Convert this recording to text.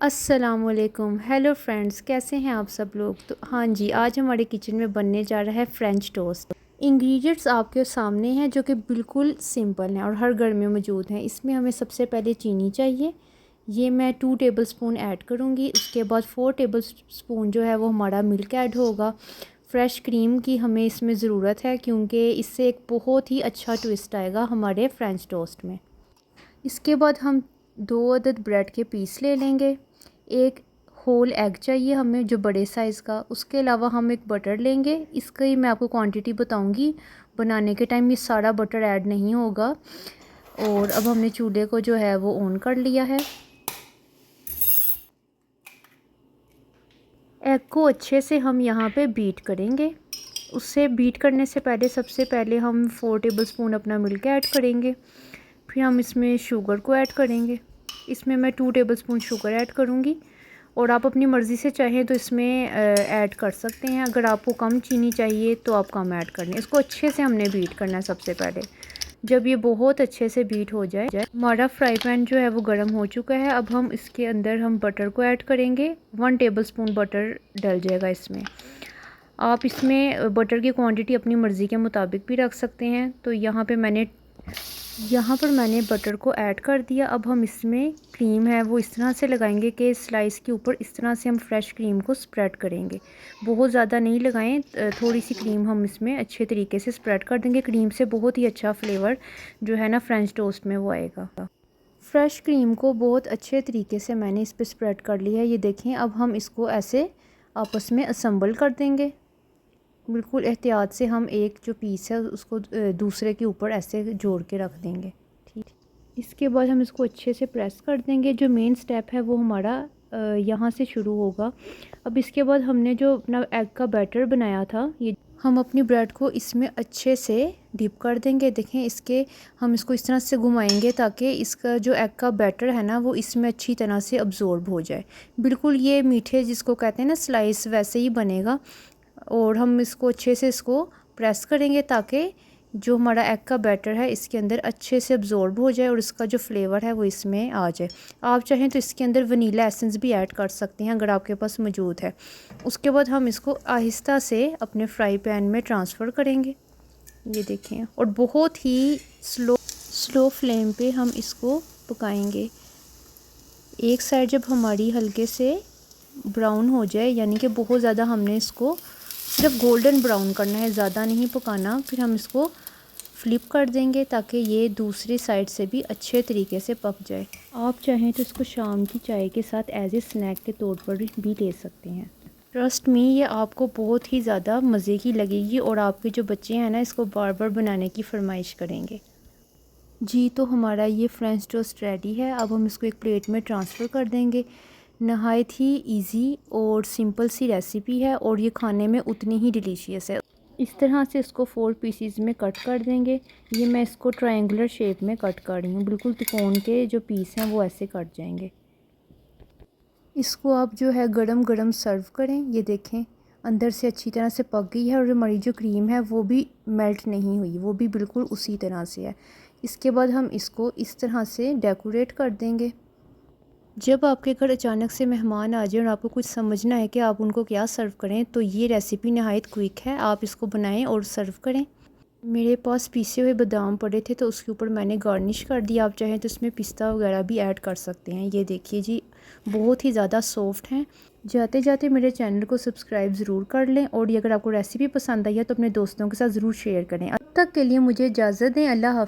अस्सलामुअलैकुम। Hello friends, कैसे हैं आप सब लोग। तो हाँ जी, आज हमारे किचन में बनने जा रहा है फ्रेंच टोस्ट। इंग्रेडिएंट्स आपके सामने हैं जो कि बिल्कुल सिंपल हैं और हर घर में मौजूद हैं। इसमें हमें सबसे पहले चीनी चाहिए, ये मैं 2 टेबलस्पून ऐड करूँगी। उसके बाद 4 टेबलस्पून जो है वो हमारा मिल्क ऐड होगा। फ्रेश क्रीम की हमें इसमें ज़रूरत है क्योंकि इससे एक बहुत ही अच्छा ट्विस्ट आएगा हमारे फ्रेंच टोस्ट में। इसके बाद हम 2 अदद ब्रेड के पीस ले लेंगे। एक होल एग चाहिए हमें जो बड़े साइज़ का। उसके अलावा हम एक बटर लेंगे, इसकी मैं आपको क्वांटिटी बताऊंगी बनाने के टाइम। ये सारा बटर ऐड नहीं होगा। और अब हमने चूल्हे को जो है वो ऑन कर लिया है। एग को अच्छे से हम यहाँ पे बीट करेंगे। उससे बीट करने से पहले सबसे पहले हम 4 टेबलस्पून अपना मिल्क ऐड करेंगे। फिर हम इसमें शुगर को ऐड करेंगे। इसमें मैं 2 टेबलस्पून शुगर ऐड करूँगी और आप अपनी मर्ज़ी से चाहें तो इसमें ऐड कर सकते हैं। अगर आपको कम चीनी चाहिए तो आप कम ऐड कर लें। इसको अच्छे से हमने बीट करना है। सबसे पहले जब ये बहुत अच्छे से बीट हो जाए, हमारा फ्राई पैन जो है वो गर्म हो चुका है। अब हम इसके अंदर हम बटर को ऐड करेंगे। 1 टेबलस्पून बटर डल जाएगा इसमें। आप इसमें बटर की क्वांटिटी अपनी मर्ज़ी के मुताबिक भी रख सकते हैं। तो यहाँ पर मैंने बटर को ऐड कर दिया। अब हम इसमें क्रीम है वो इस तरह से लगाएंगे कि स्लाइस के ऊपर इस तरह से हम फ्रेश क्रीम को स्प्रेड करेंगे। बहुत ज़्यादा नहीं लगाएं, थोड़ी सी क्रीम हम इसमें अच्छे तरीके से स्प्रेड कर देंगे। क्रीम से बहुत ही अच्छा फ्लेवर जो है ना फ्रेंच टोस्ट में वो आएगा। फ्रेश क्रीम को बहुत अच्छे तरीके से मैंने इस पर स्प्रेड कर लिया है। ये देखें, अब हम इसको ऐसे आपस में असम्बल कर देंगे। बिल्कुल एहतियात से हम एक जो पीस है उसको दूसरे के ऊपर ऐसे जोड़ के रख देंगे। ठीक, इसके बाद हम इसको अच्छे से प्रेस कर देंगे। जो मेन स्टेप है वो हमारा यहाँ से शुरू होगा। अब इसके बाद हमने जो अपना एग का बैटर बनाया था, ये हम अपनी ब्रेड को इसमें अच्छे से डिप कर देंगे। देखें, हम इसको इस तरह से घुमाएंगे ताकि इसका जो एग का बैटर है ना वो इसमें अच्छी तरह से अब्जॉर्ब हो जाए। बिल्कुल ये मीठे जिसको कहते हैं ना स्लाइस, वैसे ही बनेगा। और हम इसको अच्छे से प्रेस करेंगे ताकि जो हमारा एग का बैटर है इसके अंदर अच्छे से अब्जॉर्ब हो जाए और इसका जो फ्लेवर है वो इसमें आ जाए। आप चाहें तो इसके अंदर वनीला एसेंस भी ऐड कर सकते हैं अगर आपके पास मौजूद है। उसके बाद हम इसको आहिस्ता से अपने फ्राई पैन में ट्रांसफ़र करेंगे। ये देखें, और बहुत ही स्लो फ्लेम पे हम इसको पकाएंगे। एक साइड जब हमारी हल्के से ब्राउन हो जाए, यानी कि बहुत ज़्यादा हमने इसको सिर्फ गोल्डन ब्राउन करना है, ज़्यादा नहीं पकाना। फिर हम इसको फ्लिप कर देंगे ताकि ये दूसरी साइड से भी अच्छे तरीके से पक जाए। आप चाहें तो इसको शाम की चाय के साथ एज ए स्नैक के तौर पर भी ले सकते हैं। ट्रस्ट मी, ये आपको बहुत ही ज़्यादा मज़े की लगेगी और आपके जो बच्चे हैं ना इसको बार बार बनाने की फरमाइश करेंगे। जी, तो हमारा ये फ्रेंच टोस्ट रेडी है। अब हम इसको एक प्लेट में ट्रांसफ़र कर देंगे। नहायत ही इजी और सिंपल सी रेसिपी है और ये खाने में उतनी ही डिलीशियस है। इस तरह से इसको 4 पीसीज में कट कर देंगे। ये मैं इसको ट्रायंगुलर शेप में कट कर रही हूँ। बिल्कुल त्रिकोण के जो पीस हैं वो ऐसे कट जाएंगे। इसको आप जो है गरम गरम सर्व करें। ये देखें, अंदर से अच्छी तरह से पक गई है और हमारी जो क्रीम है वो भी मेल्ट नहीं हुई, वो भी बिल्कुल उसी तरह से है। इसके बाद हम इसको इस तरह से डेकोरेट कर देंगे। जब आपके घर अचानक से मेहमान आ जाए और आपको कुछ समझना है कि आप उनको क्या सर्व करें, तो ये रेसिपी नहायत क्विक है। आप इसको बनाएं और सर्व करें। मेरे पास पीसे हुए बादाम पड़े थे तो उसके ऊपर मैंने गार्निश कर दिया। आप चाहें तो इसमें पिस्ता वगैरह भी ऐड कर सकते हैं। ये देखिए जी, बहुत ही ज़्यादा सॉफ्ट हैं। जाते जाते मेरे चैनल को सब्सक्राइब ज़रूर कर लें और ये अगर आपको रेसिपी पसंद आई है तो अपने दोस्तों के साथ ज़रूर शेयर करें। अब तक के लिए मुझे इजाज़त दें। अल्लाह हाफ़िज़।